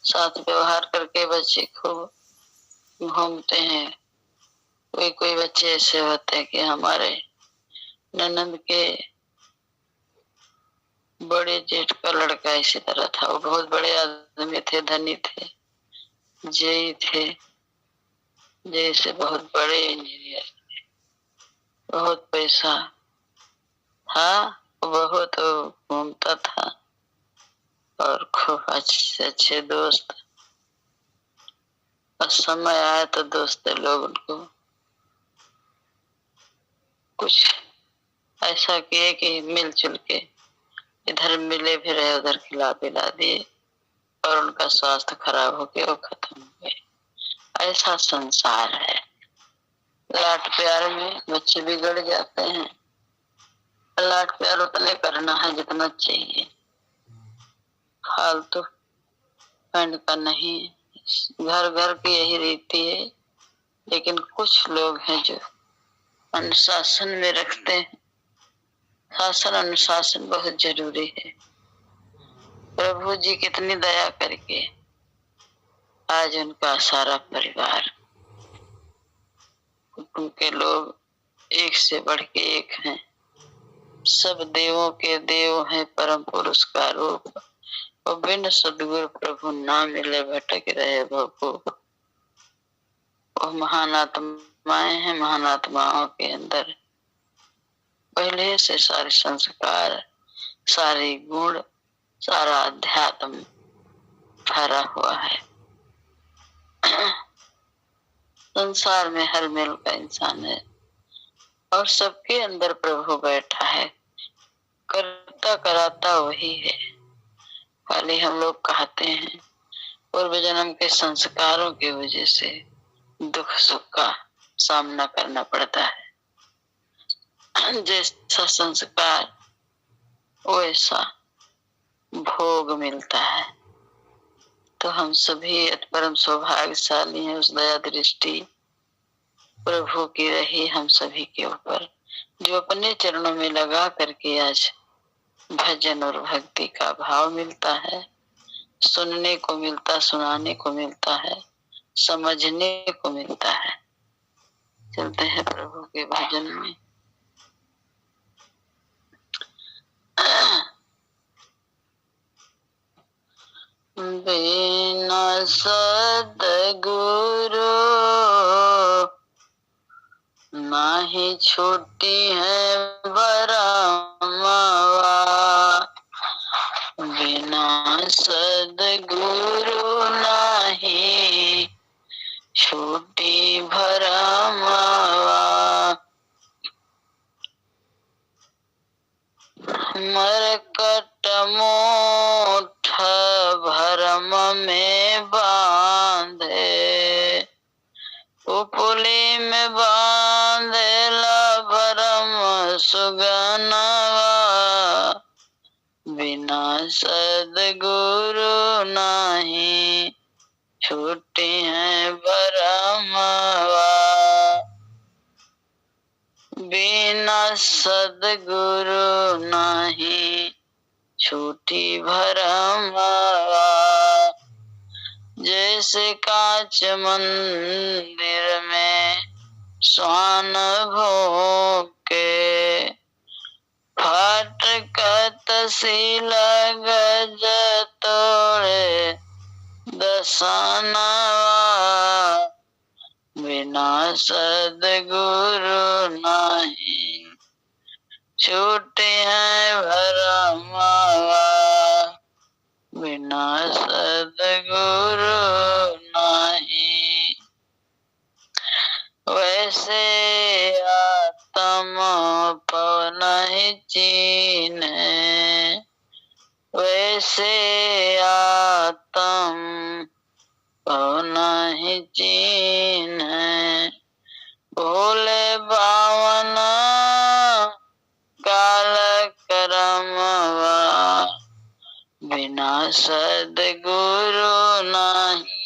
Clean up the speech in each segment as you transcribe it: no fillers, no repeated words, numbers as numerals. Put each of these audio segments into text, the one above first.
साथ व्यवहार करके बच्चे खूब घूमते हैं। कोई कोई बच्चे ऐसे होते हैं कि हमारे ननंद के बड़े जेठ का लड़का इसी तरह था। वो बहुत बड़े आदमी थे, धनी थे, जय थे, जैसे बहुत बड़े इंजीनियर, बहुत पैसा था, बहुत घूमता था और खूब अच्छे अच्छे दोस्त। और समय आया तो दोस्त लोग उनको कुछ ऐसा किए कि मिलजुल के इधर मिले भी रहे, उधर खिला पिला दिए और उनका स्वास्थ्य खराब हो गया, वो खत्म हो गए। ऐसा संसार है। लाड प्यार में बच्चे बिगड़ जाते हैं। लाड प्यार उतने करना है जितना चाहिए, फालतू फंड का नहीं। घर घर की यही रीति है, लेकिन कुछ लोग हैं जो अनुशासन में रखते हैं। शासन अनुशासन बहुत जरूरी है। प्रभु जी कितनी दया करके आज उनका सारा परिवार, उनके लोग एक से बढ़ के एक हैं। सब देवों के देव हैं, परम पुरुष का रूप। और बिन सदगुरु प्रभु ना मिले भटक रहे भवभू। वो महान आत्माएं हैं। महान आत्माओं के अंदर पहले से सारे संस्कार, सारे गुण, सारा अध्यात्म भरा हुआ है। संसार में हर मेल का इंसान है और सबके अंदर प्रभु बैठा है। करता कराता वही है। खाली हम लोग कहते हैं। पूर्व जन्म के संस्कारों की वजह से दुख सुख का सामना करना पड़ता है। जैसा संस्कार वैसा भोग मिलता है। तो हम सभी परम सौभाग्यशाली हैं। उस दया दृष्टि प्रभु की रही हम सभी के ऊपर, जो अपने चरणों में लगा करके आज भजन और भक्ति का भाव मिलता है, सुनने को मिलता, सुनाने को मिलता है, समझने को मिलता है। चलते हैं प्रभु के भजन में। बिना सद्गुरु नाही छूटी है भरमवा। बिना सद्गुरु नाही छूटी भरमवा। मरकट मोठ भरम में बांधे, उपली में बांधेला भरम सुगनवा। बिना सद्गुरु नाही छूटी है भरमवा। बिना सद्गुरु नाही छूटी भरमवा। जैसे कांच मंदिर में स्वान भोग के, फाटकत सी गज तोड़े दसनवा। बिना सद्गुरु नाही छूटे हैं भरमवा। बिना सद्गुरु नाही। वैसे आत्म पवन चीन्हे, वैसे आत्म पवन चीन्हे। भोले बावन काल करमवा। बिना सद्गुरु नाही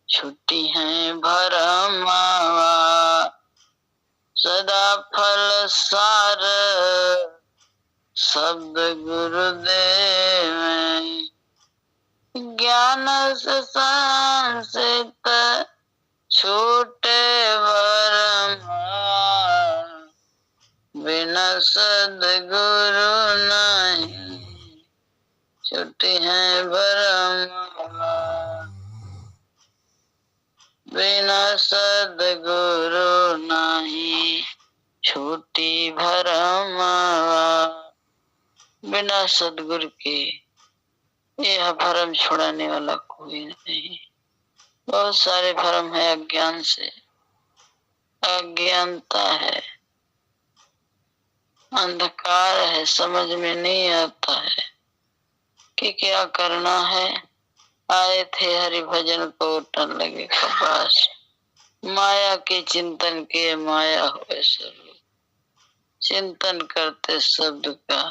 छुट्टी है भरमवा। सदा फल सार शब्द गुरुदेव, अज्ञान से संसित छूटे भरम, बिना सद्गुरु नहीं छूटी है भरम। बिना सद्गुरु नहीं छूटी भरम, बिना सद्गुरु के यह भरम छुड़ाने वाला कोई नहीं। बहुत सारे भरम है, अज्ञान से, अज्ञानता है, अंधकार है, समझ में नहीं आता है कि क्या करना है। आए थे हरि भजन को उठन लगे कपास, माया के चिंतन के माया हुए स्वरूप, चिंतन करते शब्द का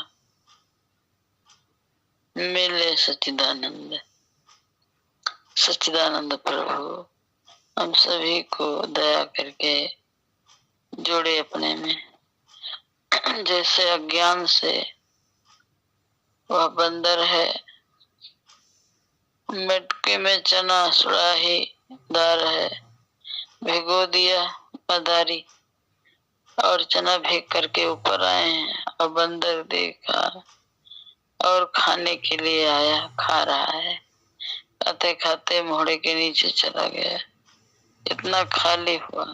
मिले सच्चिदानंद। सच्चिदानंद प्रभु हम सभी को दया करके जोड़े अपने में। जैसे अज्ञान से वह बंदर है, मटके में चना सुराही दार है, भिगो दिया मदारी और चना भीग करके ऊपर आए हैं, और बंदर देखा और खाने के लिए आया, खा रहा है। खाते खाते मोहड़े के नीचे चला गया, इतना खाली हुआ।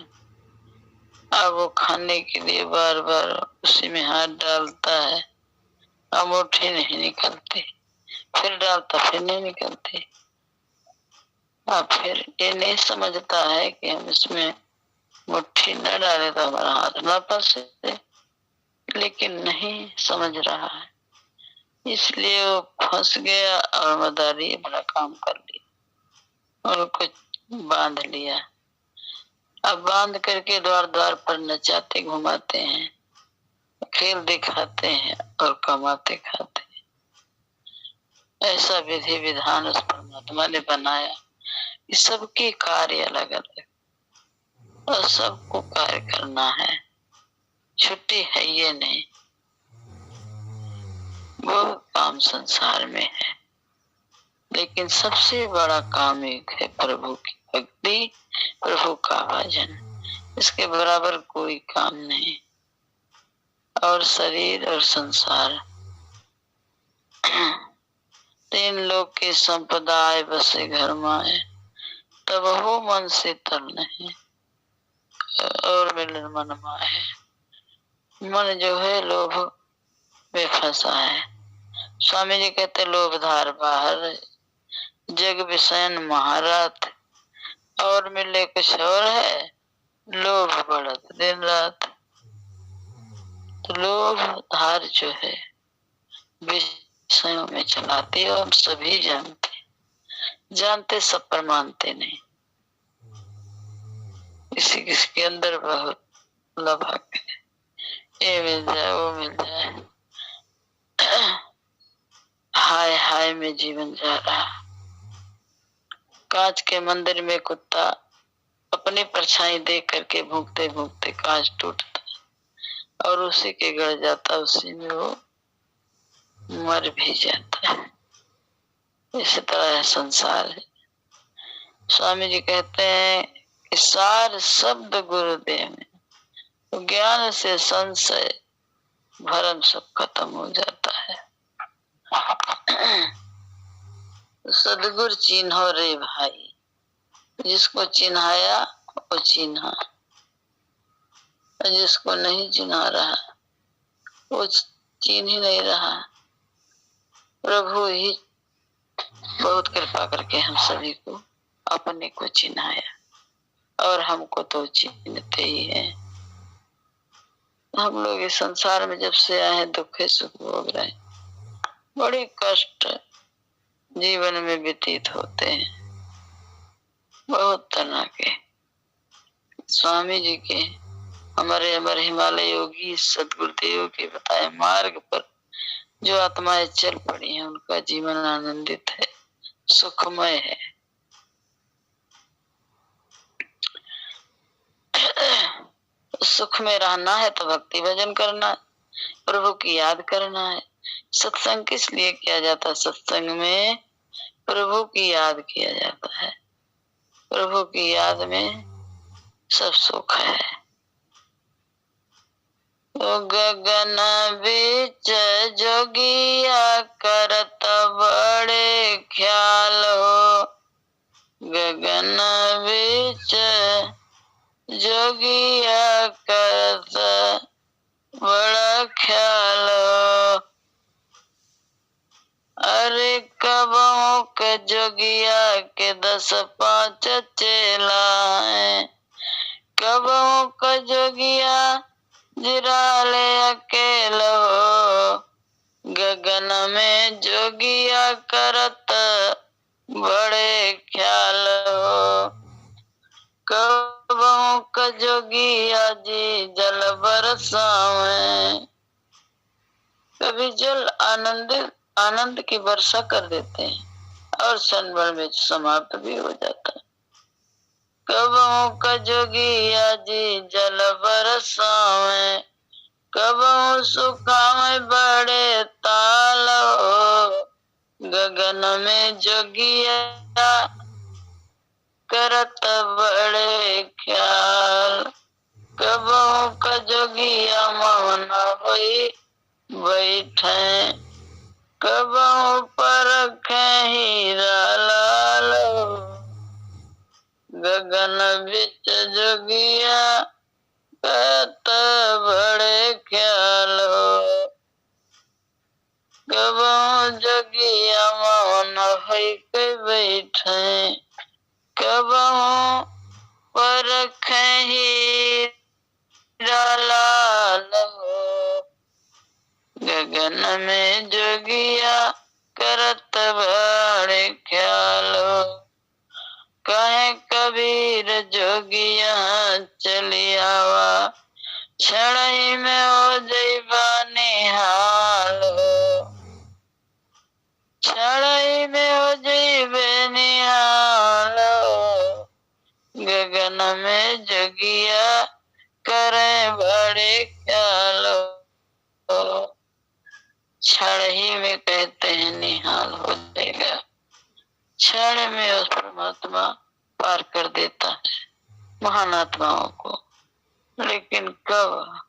अब वो खाने के लिए बार बार उसी में हाथ डालता है, अब मुट्ठी नहीं निकलती, फिर डालता फिर नहीं निकलती। अब फिर ये नहीं समझता है कि हम इसमें मुट्ठी न डाले तो हमारा हाथ न फंसे, लेकिन नहीं समझ रहा है, इसलिए वो फंस गया और मदारी अपना काम कर लिया और कुछ बांध लिया। अब बांध करके द्वार द्वार पर नचाते घुमाते हैं, खेल दिखाते हैं और कमाते खाते हैं। ऐसा विधि विधान उस परमात्मा ने बनाया कि सबके कार्य अलग अलग और सबको कार्य करना है, छुट्टी है ये नहीं। वो काम संसार में है, लेकिन सबसे बड़ा काम एक है प्रभु की भक्ति, प्रभु का भजन। इसके बराबर कोई काम नहीं। और शरीर और संसार तीन लोग की संपदाएं बसे घर माए, तब हो मन शीतल नहीं और मिलन मन माए। मन जो है लोभ में फंसा है। स्वामी जी कहते लोभ धार बाहर, जग विषयन महारात, और मिले कुछ और है, लोभ बढ़त दिन रात। तो लोभ धार जो है विषयों में चलाती है, हम सभी जानते सब पर मानते नहीं। किसी किसी के अंदर बहुत लभक है, ये मिल जाए वो मिल जाए, हाय हाय में जीवन जा रहा। कांच के मंदिर में कुत्ता अपनी परछाई देख करके भूखते भूखते कांच टूटता और उसी के गड़ जाता, उसी में वो मर भी जाता है। इसी तरह संसार है। स्वामी जी कहते हैं कि सार शब्द गुरुदेव में, तो ज्ञान से संशय भरम सब खत्म हो जाता है। सदगुरु चिन्हो रे भाई, जिसको चिन्हाया वो चिन्हा, जिसको नहीं चिन्हा रहा वो चिन्ह ही नहीं रहा। प्रभु ही बहुत कृपा करके हम सभी को अपने को चिन्हाया, और हमको तो चिन्हते ही है। हम लोग इस संसार में जब से आए हैं दुख सुख भोग रहे, बड़े कष्ट जीवन में व्यतीत होते हैं, बहुत तरह के। स्वामी जी के हमारे हिमालय योगी सदगुरुदेव के बताए मार्ग पर जो आत्माएं चल पड़ी हैं, उनका जीवन आनंदित है, सुखमय है। सुख में रहना है तो भक्ति भजन करना है, प्रभु की याद करना है। सत्संग किस लिए किया जाता है? सत्संग में प्रभु की याद किया जाता है। प्रभु की याद में सब सुख है। तो गगन बीच जोगिया करत बड़े ख्याल हो, गगन बीच जोगिया करत बड़ा ख्याल हो। अरे कबों के जोगिया के 10-5 चेला है, कबों का जोगिया जिराले अकेला हो, गगन में जोगिया करत बड़े ख्याल हो। कबों का जोगिया जी जल बरसावे, कभी जल आनंद की वर्षा कर देते हैं और क्षण भर में समाप्त भी हो जाता है। कबों का जोगिया जी जल बरसावे, कबों सुखावे बड़े ताल हो, गगन में जोगिया करत बड़े ख्याल। कबों का जोगिया मौन होई बैठे, कबों पर हीरा लाल हो, गगन बिच जोगिया करत बड़े ख्याल हो। कबों जोगिया मौन होई के बैठे, कबों पर हीरा लाल हो, गगन में जोगिया करत बड़े ख्याल हो। कहे कबीर जोगिया चली आवा, क्षण ही में हो जइबा निहाल हो, क्षण ही में हो जइबे निहाल हो, गगन में जोगिया करे बड़े ख्याल हो। क्षण ही में कहते हैं निहाल हो जाएगा, क्षण में उस परमात्मा पार कर देता है महान आत्माओं को। लेकिन कब?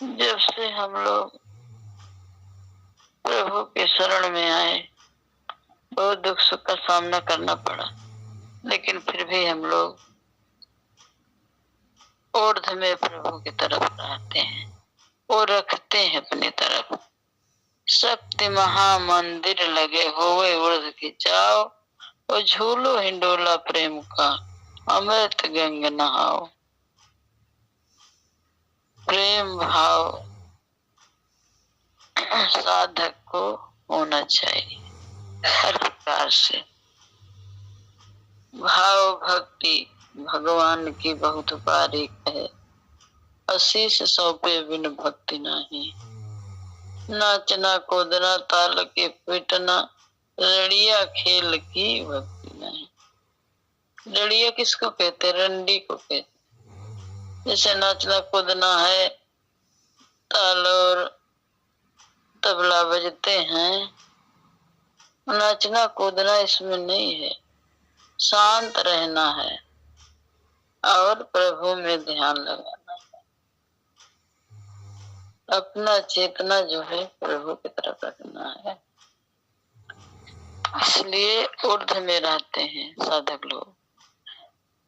जब से हम लोग प्रभु के शरण में आए, बहुत दुख सुख का सामना करना पड़ा, लेकिन फिर भी हम लोग ऊर्ध्व में प्रभु की तरफ रहते हैं और रखते हैं अपनी तरफ। शक्ति महामंदिर लगे होवे ऊर्ध्व की जाओ, और झूलो हिंडोला प्रेम का अमृत गंग नहाओ। प्रेम भाव साधक को होना चाहिए हर प्रकार से। भाव भक्ति भगवान की बहुत बारीक है, आशीष सौंपे बिन भक्ति नहीं। नाचना कूदना ताल के पीटना, रड़िया खेल की भक्ति नहीं। रड़िया किसको कहते? रंडी को कहते। जैसे नाचना कूदना है, ताल और तबला बजते हैं, नाचना कूदना इसमें नहीं है। शांत रहना है और प्रभु में ध्यान लगाना है। अपना चेतना जो है प्रभु की तरफ रखना है। इसलिए ऊर्ध्व में रहते हैं साधक लोग।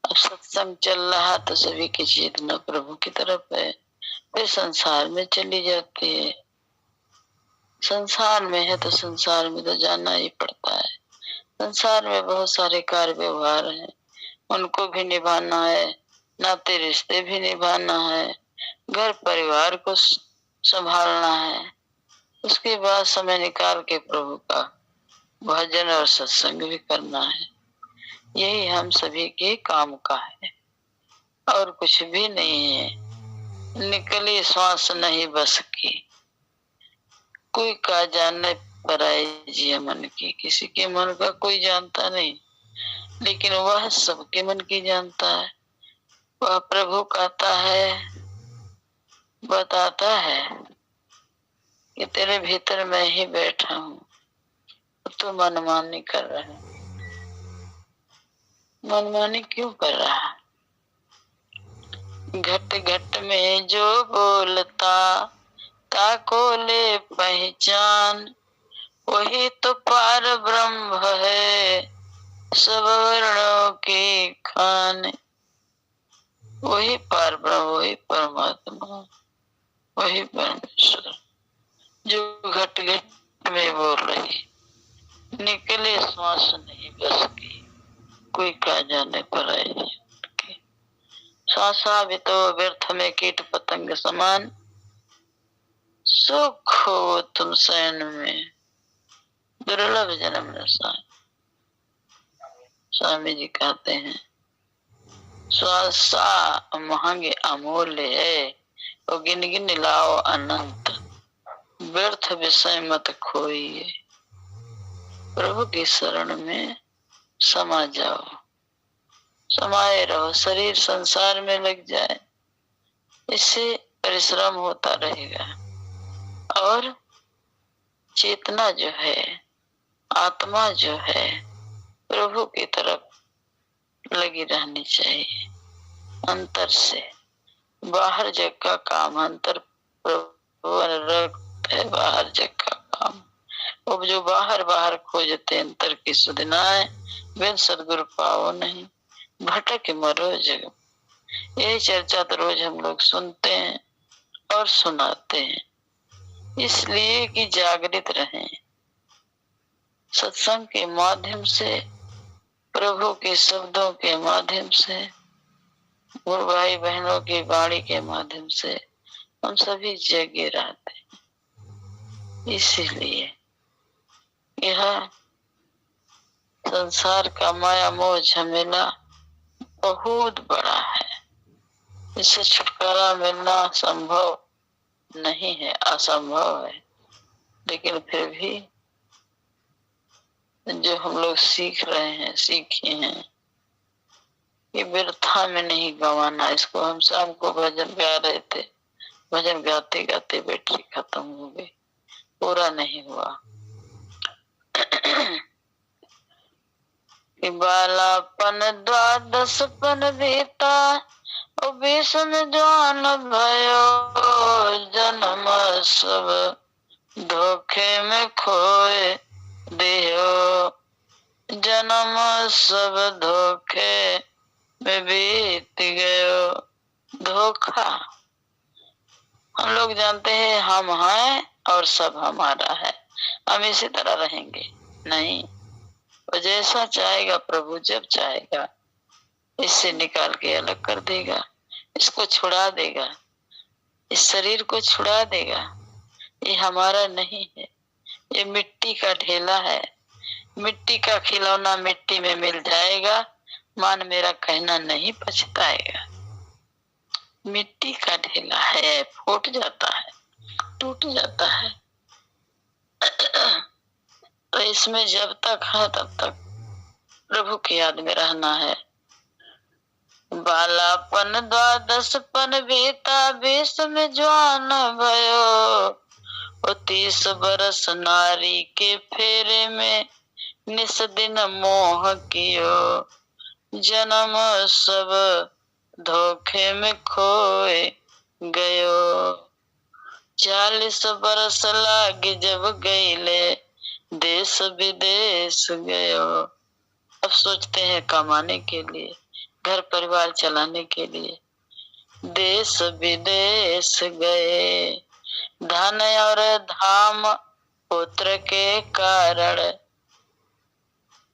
अब सत्संग चल रहा तो सभी की चेतना प्रभु की तरफ है, फिर संसार में चली जाती है। संसार में है तो संसार में तो जाना ही पड़ता है। संसार में बहुत सारे कार्य व्यवहार हैं, उनको भी निभाना है, नाते रिश्ते भी निभाना है, घर परिवार को संभालना है। उसके बाद समय निकाल के प्रभु का भजन और सत्संग भी करना है। यही हम सभी के काम का है और कुछ भी नहीं है। निकली श्वास नहीं बस की, कोई का जानने पर आए जिया मन की। किसी के मन का कोई जानता नहीं, लेकिन वह सबके मन की जानता है। वह प्रभु कहता है, बताता है कि तेरे भीतर मैं ही बैठा हूँ, तो मनमानी कर रहे हैं। मनमानी क्यों कर रहा है? घट घट में जो बोलता ताको ले पहचान, वही तो पार ब्रह्म है सब वर्णों के खान। वही पार ब्रह्म, वही परमात्मा, वही परमेश्वर जो घट घट में बोल रही, निकले श्वास नहीं बस की, कोई का जाने पर आई। श्वासा भी तो व्यर्थ में कीट पतंग समान, सुख हो तुम शयन में दुर्लभ जन्म रसान। स्वामी जी कहते हैं श्वासा महंगे अमूल्य है, वो गिन गिन लाओ अनंत, व्यर्थ विषय मत खोइए, प्रभु की शरण में समा जाओ, समाये रहो। शरीर संसार में लग जाए, इससे परिश्रम होता रहेगा, और चेतना जो है, आत्मा जो है, प्रभु की तरफ लगी रहनी चाहिए। अंतर से बाहर जग का काम, अंतर प्रभु रखता है बाहर जग का काम। अब जो बाहर बाहर खोजते अंतर की सुधनाएं, बिन सदगुरु पाओ नहीं, भटक मरो जग। यही चर्चा तो रोज हम लोग सुनते हैं और सुनाते हैं, इसलिए कि जागृत रहें। सत्संग के माध्यम से, प्रभु के शब्दों के माध्यम से, गुरु भाई बहनों की वाणी के माध्यम से हम सभी जगे रहते हैं। इसीलिए यह संसार का माया मोह झमेला बहुत बड़ा है, इससे छुटकारा मिलना संभव नहीं है, असंभव है। लेकिन फिर भी जो हम लोग सीख रहे हैं, सीखे हैं, ये व्यर्था में नहीं गंवाना। इसको हम शाम को भजन गा रहे थे, भजन गाते गाते बैटरी खत्म हो गई, पूरा नहीं हुआ। बालापन द्वादशपन बीता, और 20 में जवान भयो, जन्म सब धोखे में खोए दियो, जन्म सब धोखे में बीत गयो। धोखा, हम लोग जानते हैं हम हैं और सब हमारा है, हम इसी तरह रहेंगे। नहीं, वो जैसा चाहेगा प्रभु, जब चाहेगा इससे निकाल के अलग कर देगा, इसको छुड़ा देगा, इस शरीर को छुड़ा देगा। ये हमारा नहीं है, ये मिट्टी का ढेला है, मिट्टी का खिलौना मिट्टी में मिल जाएगा, मान मेरा कहना नहीं पछताएगा। मिट्टी का ढेला है, फूट जाता है, टूट जाता है। तो इसमें जब तक है तब तक प्रभु की याद में रहना है। बालापन द्वादशपन बीता, 20 में जवान भयो, 30 बरस नारी के फेरे में निस दिन मोह कियो, जन्म सब धोखे में खोए गयो। 40 बरस लागे जब गईले, देश विदेश गयो। अब सोचते हैं कमाने के लिए, घर परिवार चलाने के लिए, देश विदेश गए, धन और धाम पुत्र के कारण,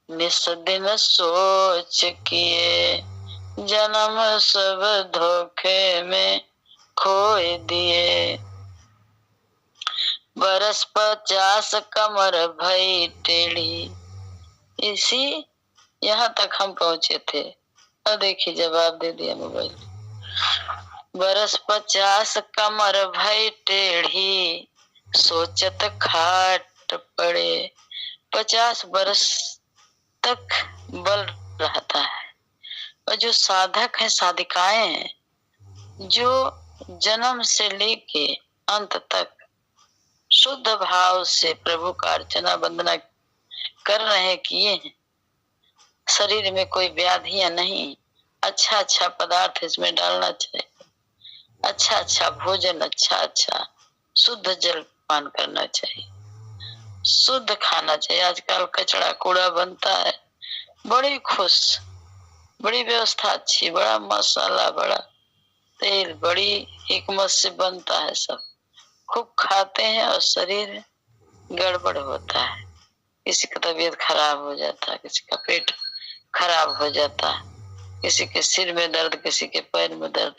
निस दिन सोच किए, जन्म सब धोखे में खोए दिए। बरस 50 कमर भई टेढ़ी, इसी यहाँ तक हम पहुंचे थे। अब देखिए जवाब दे दिया मोबाइल। बरस 50 कमर भई टेढ़ी, सोचत खाट पड़े। 50 बरस तक बल रहता है, और जो साधक है, साधिकाएं हैं, जो जन्म से लेके अंत तक शुद्ध भाव से प्रभु का अर्चना वंदना कर रहे हैं, किए हैं। शरीर में कोई व्याधियां नहीं, अच्छा अच्छा पदार्थ इसमें डालना चाहिए, अच्छा अच्छा भोजन, अच्छा अच्छा शुद्ध जल पान करना चाहिए, शुद्ध खाना चाहिए। आजकल कचड़ा कूड़ा बनता है, बड़ी खुश, बड़ी व्यवस्था अच्छी, बड़ा मसाला, बड़ा तेल, बड़ी हिकमत से बनता है, सब खूब खाते हैं और शरीर गड़बड़ होता है। किसी का तबीयत खराब हो जाता है, किसी का पेट खराब हो जाता है, किसी के सिर में दर्द, किसी के पैर में दर्द,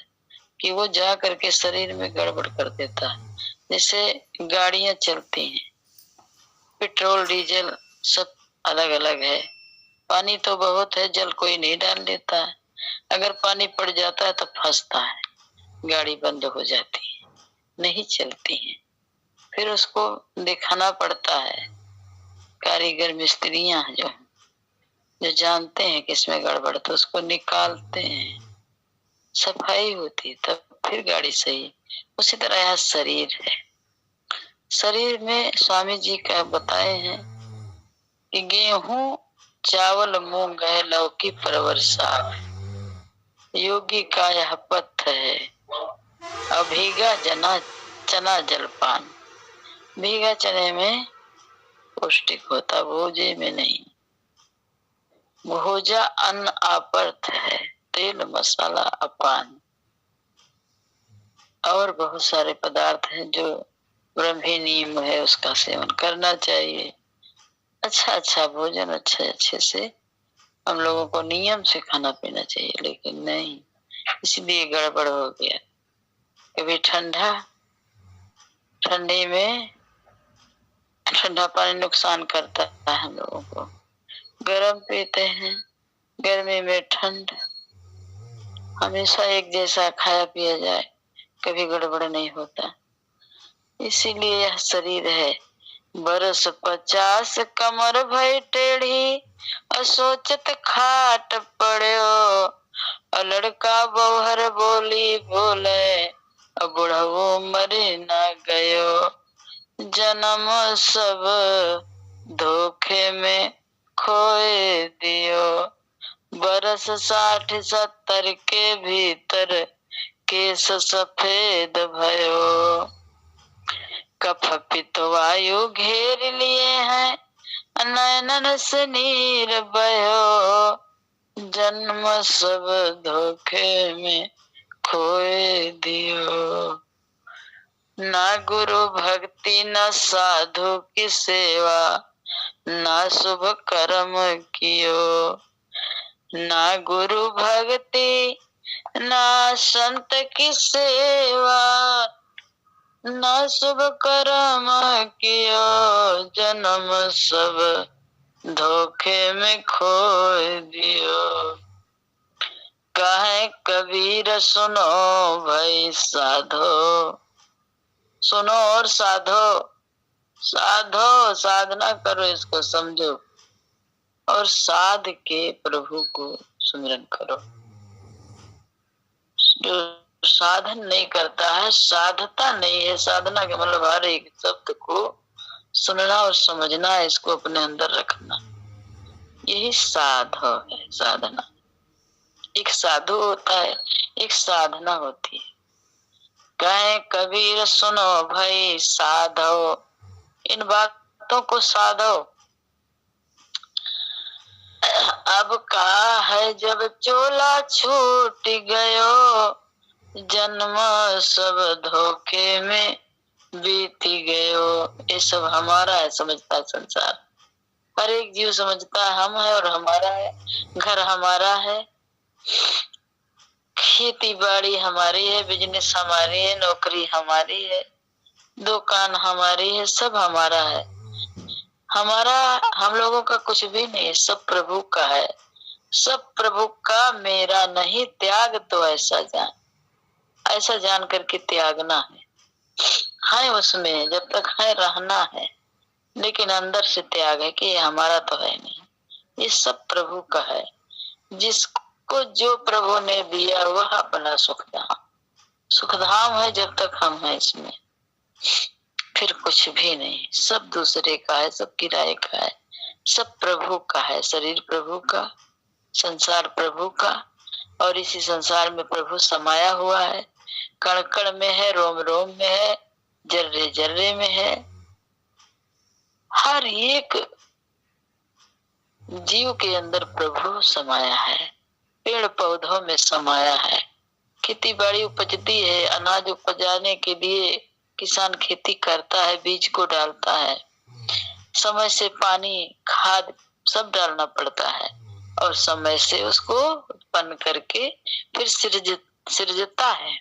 कि वो जा करके शरीर में गड़बड़ कर देता है। जैसे गाड़ियां चलती हैं, पेट्रोल डीजल सब अलग अलग है, पानी तो बहुत है, जल कोई नहीं डाल लेता है। अगर पानी पड़ जाता है तो फंसता है, गाड़ी बंद हो जाती है, नहीं चलती है। फिर उसको दिखाना पड़ता है, कारीगर मिस्त्रियां जो जानते हैं कि इसमें गड़बड़, तो उसको निकालते हैं, सफाई होती, तब फिर गाड़ी सही। उसी तरह यह शरीर है। शरीर में स्वामी जी का बताए हैं कि गेहूं चावल मूंग है, लौकी परवर साग, योगी का यह पथ है, अभीगा चना जलपान। भीगा चने में पौष्टिक होता, भोजे में नहीं। भोजा अन्न आपर्थ है, तेल मसाला अपान। और बहुत सारे पदार्थ हैं जो ब्रह्मी नियम है, उसका सेवन करना चाहिए। अच्छा अच्छा भोजन अच्छे अच्छे से हम लोगों को नियम से खाना पीना चाहिए, लेकिन नहीं, इसलिए गड़बड़ हो गया। कभी ठंडा, ठंडी में ठंडा पानी नुकसान करता है हम लोगों को, गर्म पीते हैं, गर्मी में ठंड। हमेशा एक जैसा खाया पिया जाए, कभी गड़बड़ नहीं होता। इसीलिए यह शरीर है। बरस 50 कमर भई टेढ़ी, असोचत खाट पड़ो, लड़का बौहर बोली बोले, बुढ़वो मरे न गयो, जन्म सब धोखे में खोए दियो, बरस 60-70 के भीतर केस सफेद भयो, कफ पित्त वायु घेर लिए हैं, नयनन से नीर बहो, जन्म सब धोखे में खोए दियो, ना गुरु भक्ति न साधु की सेवा, ना शुभ कर्म कियो, ना गुरु भक्ति ना संत की सेवा, ना शुभ कर्म कियो, जन्म सब धोखे में खोए दियो, कहे कबीर सुनो भाई साधो, सुनो और साधो, साधो साधना करो, इसको समझो और साध के प्रभु को सुमिरन करो। जो साधन नहीं करता है, साधता नहीं है, साधना के मतलब हर एक शब्द को सुनना और समझना, इसको अपने अंदर रखना, यही साधो है, साधना। एक साधु होता है, एक साधना होती है। कहे कबीर सुनो भाई साधो, इन बातों को साधो। अब का है जब चोला छूट गयो, जन्म सब धोखे में बीती गयो। ये सब हमारा है, समझता है संसार, हर एक जीव समझता है हम है और हमारा है, घर हमारा है, खेती बाड़ी हमारी है, बिजनेस हमारी है, नौकरी हमारी है, दुकान हमारी है, सब हमारा है। हमारा हम लोगों का कुछ भी नहीं, सब प्रभु का है, सब प्रभु का, मेरा नहीं। त्याग तो ऐसा जान करके त्यागना है उसमें, जब तक है रहना है, लेकिन अंदर से त्याग है कि ये हमारा तो है नहीं, ये सब प्रभु का है। जिसको जो प्रभु ने दिया वह अपना सुखधाम है। जब तक हम हैं इसमें, फिर कुछ भी नहीं, सब दूसरे का है, सब किराए का है, सब प्रभु का है, शरीर प्रभु का, संसार प्रभु का, और इसी संसार में प्रभु समाया हुआ है। कण कण में है, रोम रोम में है, जर्रे जर्रे में है। हर एक जीव के अंदर प्रभु समाया है, पेड़ पौधों में समाया है। खेती बाड़ी उपजती है, अनाज उपजाने के लिए किसान खेती करता है, बीज को डालता है, समय से पानी खाद सब डालना पड़ता है, और समय से उसको उत्पन्न करके फिर सृजता है।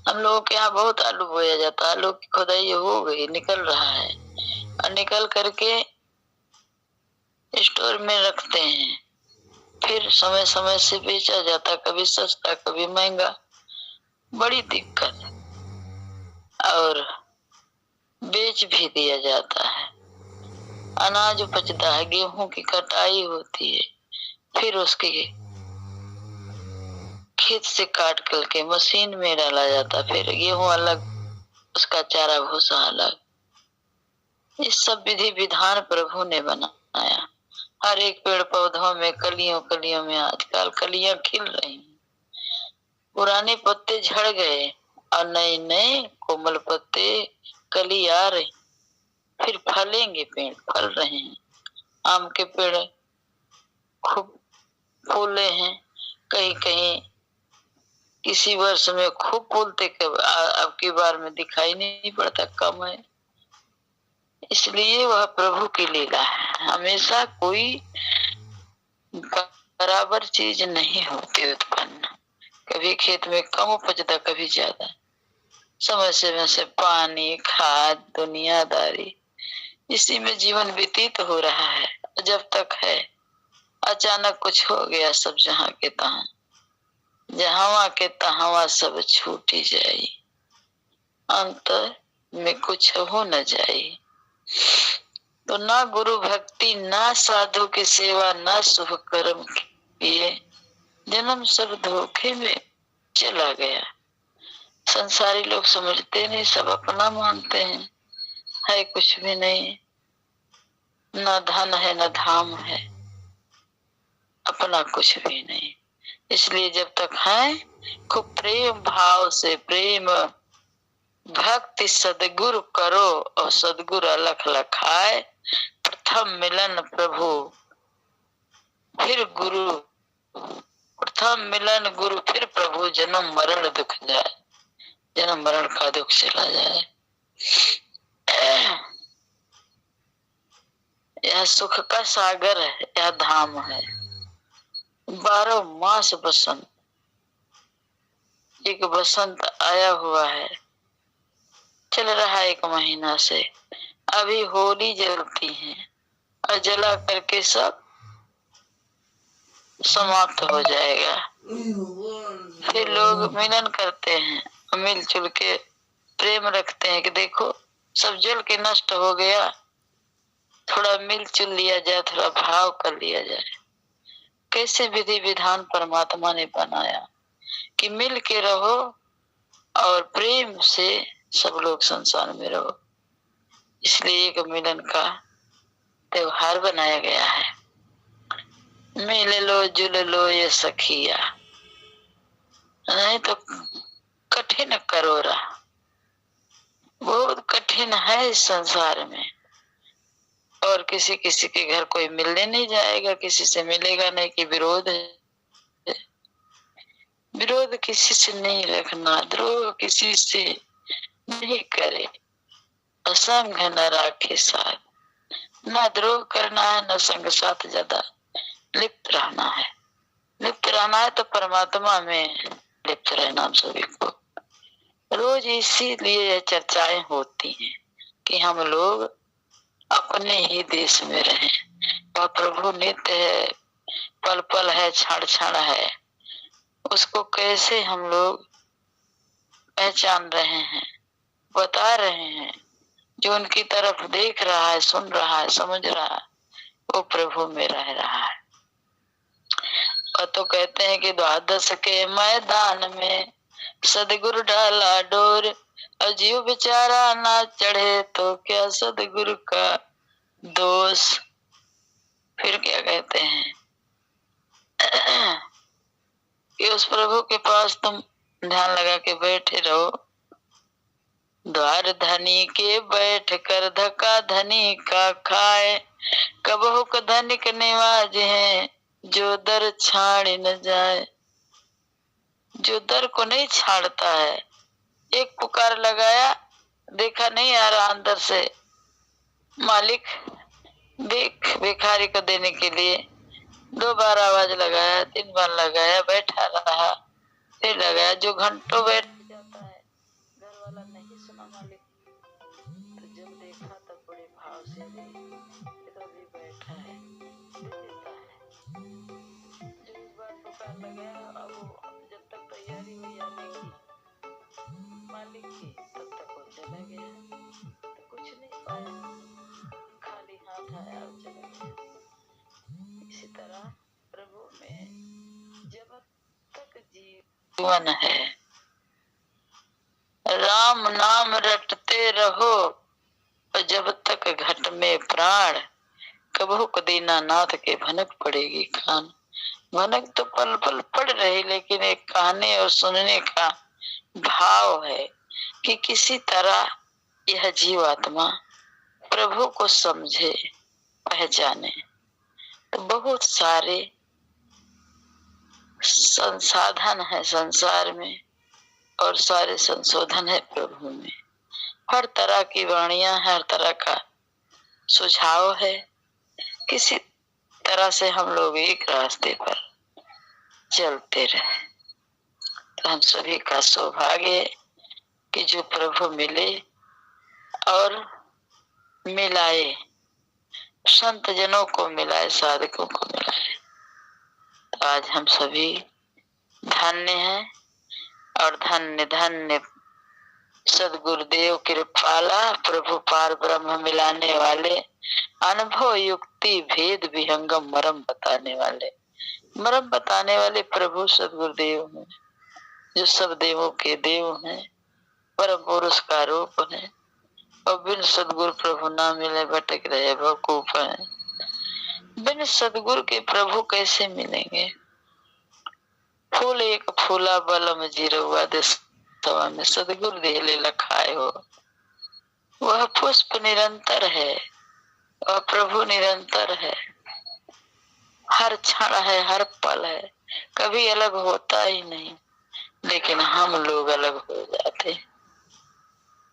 हम लोगों के यहाँ बहुत आलू बोया जाता है, आलू की खुदाई हो गई, निकल रहा है, और निकल करके स्टोर में रखते हैं, फिर समय समय से बेचा जाता, कभी सस्ता कभी महंगा, बड़ी दिक्कत। और बेच भी दिया जाता है। अनाज उपजता है, गेहूं की कटाई होती है, फिर उसके खेत से काट करके मशीन में डाला जाता, फिर गेहूं अलग, उसका चारा भूसा अलग। इस सब विधि विधान प्रभु ने बनाया। हर एक पेड़ पौधों में कलियों कलियों में आजकल कलियां खिल रही हैं, पुराने पत्ते झड़ गए और नए नए कोमल पत्ते कली आ रही, फिर फलेंगे, पेड़ फल रहे हैं। आम के पेड़ खूब फूले हैं, कहीं कहीं किसी वर्ष में खूब फूलते, अब की बार में दिखाई नहीं पड़ता, कम है। इसलिए वह प्रभु की लीला है। हमेशा कोई बराबर चीज नहीं होती उत्पन्न, कभी खेत में कम उपजता, कभी ज्यादा। समय से पानी, खाद, दुनियादारी, इसी में जीवन व्यतीत हो रहा है। जब तक है, अचानक कुछ हो गया, सब जहां के तहां, जहां के तहां सब छूटी जाई, अंत में कुछ हो न जाई। तो ना गुरु भक्ति, ना साधु की सेवा, ना शुभ कर्म किए, जन्म सब धोखे में चला गया। संसारी लोग समझते नहीं, सब अपना मानते हैं, है कुछ भी नहीं, न धन है न धाम है, अपना कुछ भी नहीं। इसलिए जब तक है, खूब प्रेम भाव से, प्रेम भक्ति सदगुरु करो, और सदगुरु अलख लखाए। प्रथम मिलन प्रभु फिर गुरु, प्रथम मिलन गुरु फिर प्रभु, जन्म मरण दुख जाए, जन्म मरण का दुख चला जाए। यह सुख का सागर है, यह धाम है। 12 मास बसंत, एक बसंत आया हुआ है, चल रहा है 1 महीना से। अभी होली जलती है, और जला करके सब समाप्त हो जाएगा। फिर लोग मिलन करते हैं, मिलजुल के प्रेम रखते हैं कि देखो सब जल के नष्ट हो गया, थोड़ा मिलजुल लिया जाए, थोड़ा भाव कर लिया जाए। कैसे विधि विधान परमात्मा ने बनाया कि मिल के रहो और प्रेम से सब लोग संसार में रहो। इसलिए एक मिलन का त्योहार बनाया गया है। मिल लो जुल लो ये सखिया, नहीं तो कठिन करोरा, बहुत कठिन है इस संसार में। और किसी किसी के घर कोई मिलने नहीं जाएगा, किसी से मिलेगा नहीं कि विरोध है। विरोध किसी से नहीं रखना, द्रोह किसी से नहीं करे, असंग न राखे साथ, न द्रोह करना है, न संग साथ ज्यादा लिप्त रहना है। लिप्त रहना है तो परमात्मा में लिप्त रहना सभी को। रोज इसीलिए चर्चाएं होती हैं कि हम लोग अपने ही देश में रहें। वह प्रभु नित्य है, पल पल है, क्षण क्षण है, उसको कैसे हम लोग पहचान रहे हैं, बता रहे हैं। जो उनकी तरफ देख रहा है, सुन रहा है, समझ रहा है, वो प्रभु में रह रहा है। और तो कहते हैं कि द्वादश के मैदान में सदगुरु डाला डोर, और जीव बेचारा ना चढ़े तो क्या सदगुरु का दोष, फिर क्या कहते हैं कि उस प्रभु के पास तुम ध्यान लगा के बैठे रहो। द्वार धनी के बैठ कर धक्का धनी का खाए, कबहु क धनिक निवाज है, जो दर छाड़ न जाए। जो दर को नहीं छाड़ता है, एक पुकार लगाया, देखा नहीं आ रहा अंदर से, मालिक देख भिखारी को देने के लिए 2 बार आवाज लगाया, 3 बार लगाया, बैठा रहा, फिर लगाया। जो घंटों बैठ जाता है, घर वाला नहीं सुना मालिक, तो जब देखा तब बड़े भाव से तो भी बैठा है, दे देता है। जो एक बार पुकार लगाया, अब जब तक तैयारी हुई आने की मालिक की, तब तक वो चला गया, तो कुछ नहीं पाया, खाली हाथ आया और चला गया। इसी तरह प्रभु में जब तक जीवन है, राम नाम रटते रहो, और जब तक घट में प्राण, कबहु क दीनानाथ के भनक पड़ेगी कान। भनक तो पल पल पड़ रही, लेकिन एक कहने और सुनने का भाव है कि किसी तरह यह जीवात्मा प्रभु को समझे, पहचाने। तो बहुत सारे संसाधन है संसार में, और सारे संशोधन है प्रभु में। हर तरह की वाणियां, हर तरह का सुझाव है। किसी तरह से हम लोग एक रास्ते पर चलते रहे, तो हम सभी का सौभाग्य है कि जो प्रभु मिले और मिलाए, संत जनों को मिलाए, साधकों को मिलाए। तो आज हम सभी धन्य हैं, और धन्य धन्य सदगुरुदेव कृपाला, प्रभु पार ब्रह्म मिलाने वाले, अनुभव युक्ति भेद विहंगम मरम बताने वाले, मरम बताने वाले प्रभु सदगुरुदेव हैं, जो सब देवों के देव हैं, परम पुरुष का रूप है। और बिन सदगुरु प्रभु ना मिले भटक रहे बेवकूफ हैं। बिन सदगुरु के प्रभु कैसे मिलेंगे? फूल एक फूला बलम जीरुआ दे सवा में, सदगुरु देले लखाए हो। वह पुष्प निरंतर है और प्रभु निरंतर है, हर क्षण है, हर पल है, कभी अलग होता ही नहीं। लेकिन हम लोग अलग हो जाते।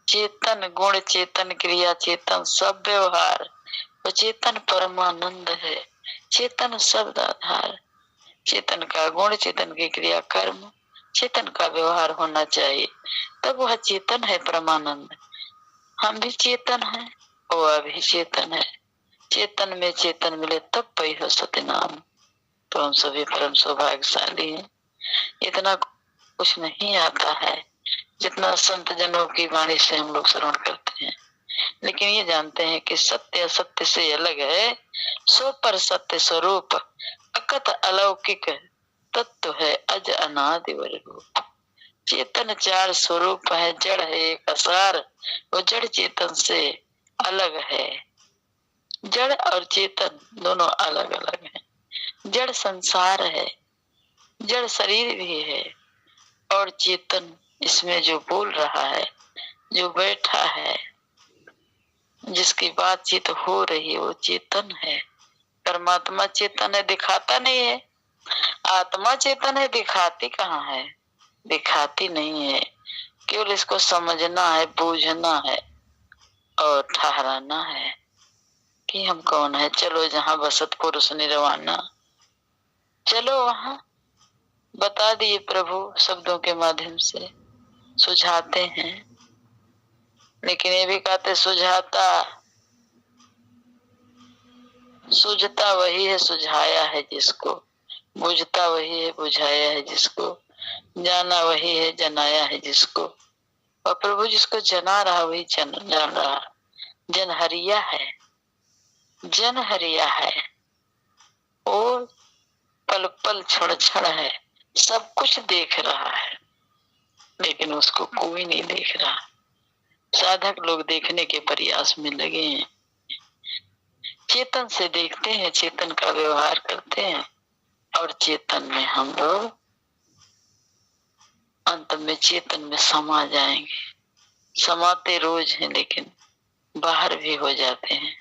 चेतन गुण, चेतन क्रिया, चेतन सब व्यवहार, वो चेतन परमानंद है, चेतन शब्द आधार। चेतन का गुण, चेतन की क्रिया कर्म, चेतन का व्यवहार होना चाहिए, तब वह चेतन है, परमानंद। हम भी चेतन है, वह भी चेतन है। चेतन में चेतन मिले तब पई हो सतनाम। तो हम सभी परम सौभाग्यशाली हैं। इतना कुछ नहीं आता है जितना संत जनों की वाणी से हम लोग श्रवण करते हैं, लेकिन ये जानते हैं कि सत्य असत्य से अलग है, सो पर सत्य स्वरूप अकत अलौकिक तत्व है, अज अनादि रूप। चेतन 4 स्वरूप है, जड़ है एक असार, वो जड़ चेतन से अलग है। जड़ और चेतन दोनों अलग अलग हैं। जड़ संसार है, जड़ शरीर भी है, और चेतन इसमें जो बोल रहा है, जो बैठा है, जिसकी बातचीत हो रही है, वो चेतन है। परमात्मा चेतन है, दिखाता नहीं है। आत्मा चेतन है, दिखाती कहाँ है? दिखाती नहीं है। केवल इसको समझना है, बूझना है और ठहराना है कि हम कौन है। चलो जहाँ बसत पुरुष निर्वाणा, चलो वहां। बता दिए प्रभु शब्दों के माध्यम से, सुझाते हैं। लेकिन ये भी कहते सुझाता, सुझता वही है सुझाया है जिसको, बुझता वही है बुझाया है जिसको, जाना वही है जनाया है जिसको। और प्रभु जिसको जना रहा वही जान रहा। जनहरिया है, जनहरिया है, वो पल पल क्षण क्षण है, सब कुछ देख रहा है, लेकिन उसको कोई नहीं देख रहा। साधक लोग देखने के प्रयास में लगे हैं, चेतन से देखते हैं, चेतन का व्यवहार करते हैं और चेतन में हम लोग अंत में चेतन में समा जाएंगे। समाते रोज हैं लेकिन बाहर भी हो जाते हैं,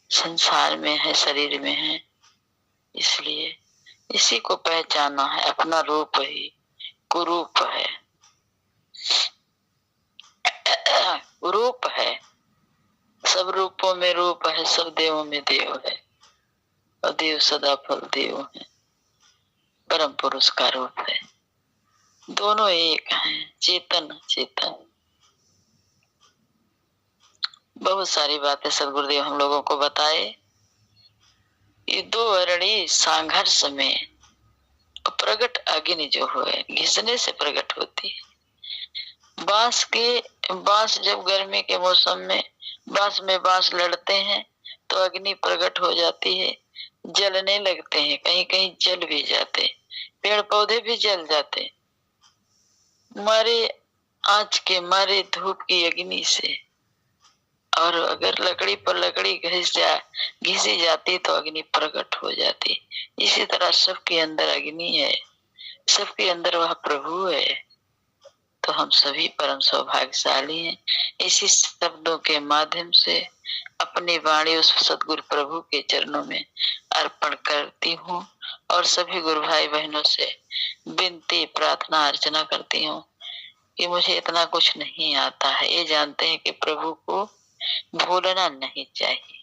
संसार में है, शरीर में है। इसलिए इसी को पहचाना है, अपना रूप ही कुरूप है, रूप है। सब रूपों में रूप है, सब देवों में देव है और देव सदा फल देव है, परम पुरुष का रूप है। दोनों एक हैं, चेतन चेतन। बहुत सारी बातें सदगुरुदेव हम लोगों को बताए। ये दो अरणी संघर्ष में प्रकट अग्नि जो है घिसने से प्रकट होती है। बांस जब गर्मी के मौसम में बांस लड़ते हैं तो अग्नि प्रकट हो जाती है, जलने लगते हैं, कहीं कहीं जल भी जाते, पेड़ पौधे भी जल जाते, मारे आंच के, मारे धूप की अग्नि से। और अगर लकड़ी पर लकड़ी घिसी जाती तो अग्नि प्रकट हो जाती। इसी तरह सबके अंदर अग्नि है, सबके अंदर वह प्रभु है। तो हम सभी परम सौभाग्यशाली हैं। इसी शब्दों के माध्यम से अपनी वाणी उस सदगुरु प्रभु के चरणों में अर्पण करती हूँ और सभी गुरु भाई बहनों से विनती प्रार्थना अर्चना करती हूँ कि मुझे इतना कुछ नहीं आता है। ये जानते हैं कि प्रभु को भूलना नहीं चाहिए।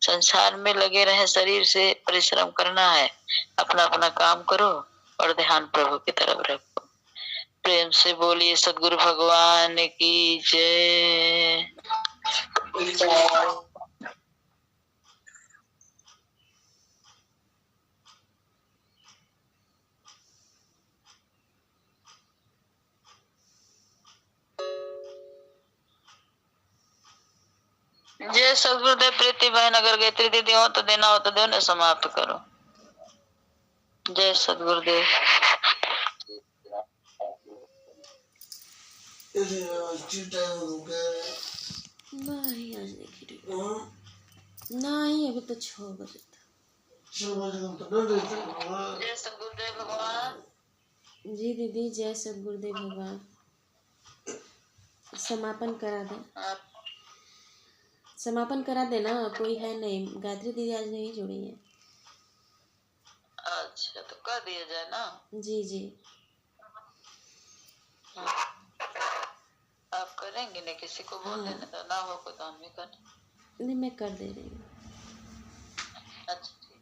संसार में लगे रहे, शरीर से परिश्रम करना है, अपना अपना काम करो और ध्यान प्रभु की तरफ रखो। प्रेम से बोलिए सदगुरु भगवान की जय। जय सदगुरुदेव। प्रीति बहन अगर गायत्री दीदी हो तो देना हो तो दो, ना समाप्त करो। जय सदगुरुदेव। नहीं आज नहीं, अभी तो 6 बजे था। जय सदगुरुदेव भगवान। जी दीदी, जय सदगुरुदेव भगवान। समापन करा दे, समापन करा देना। कोई है नहीं, गायत्री दीदी आज नहीं जुड़ी है। अच्छा तो कर दिया जाए ना। जी जी आप करेंगे ना, किसी को बोल देना तो ना हो को तो हम ही कर। नहीं, मैं कर दे रही हूँ। अच्छा ठीक।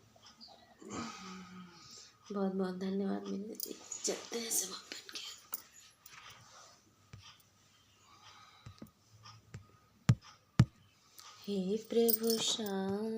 बहुत बहुत धन्यवाद मेरी दीदी। चलते हैं समापन के। हे प्रभु शाम